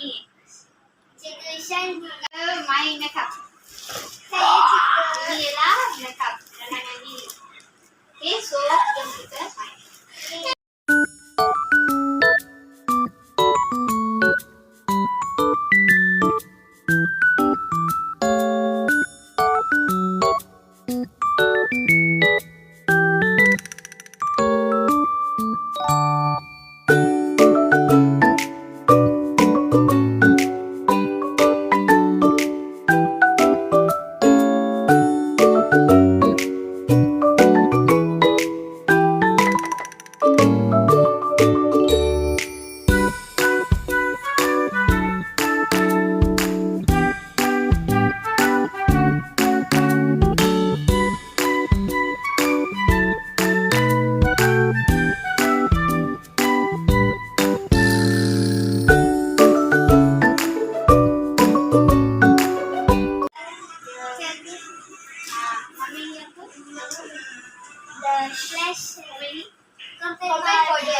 นี่generation mayนะครับnila nakap na ni okay so yung kita the slash really compare for the